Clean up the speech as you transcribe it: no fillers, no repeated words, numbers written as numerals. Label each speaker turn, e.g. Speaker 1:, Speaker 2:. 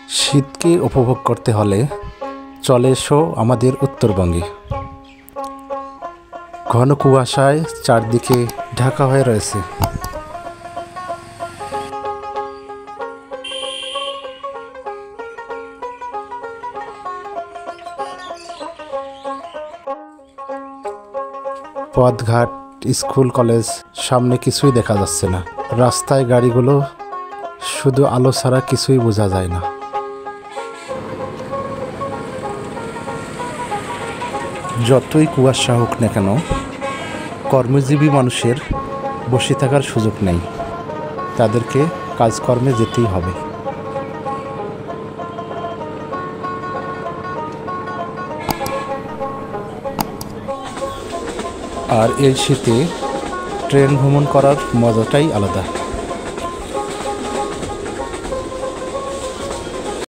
Speaker 1: শীতকে উপভোগ করতে হলে চলে এসো আমাদের উত্তরবঙ্গে। ঘন কুয়াশায় চারদিকে ঢাকা হয়ে রয়েছে। পথঘাট, স্কুল, কলেজ সামনে কিছুই দেখা যাচ্ছে না। রাস্তায় গাড়িগুলো শুধু আলো ছাড়া কিছুই বোঝা যায় না। যতই কুয়াশা হোক না কেন, কর্মজীবী মানুষের বসে থাকার সুযোগ নেই। তাদেরকে কাজকর্মে যেতেই হবে। আর এই শীতে ট্রেন ভ্রমণ করার মজাটাই আলাদা।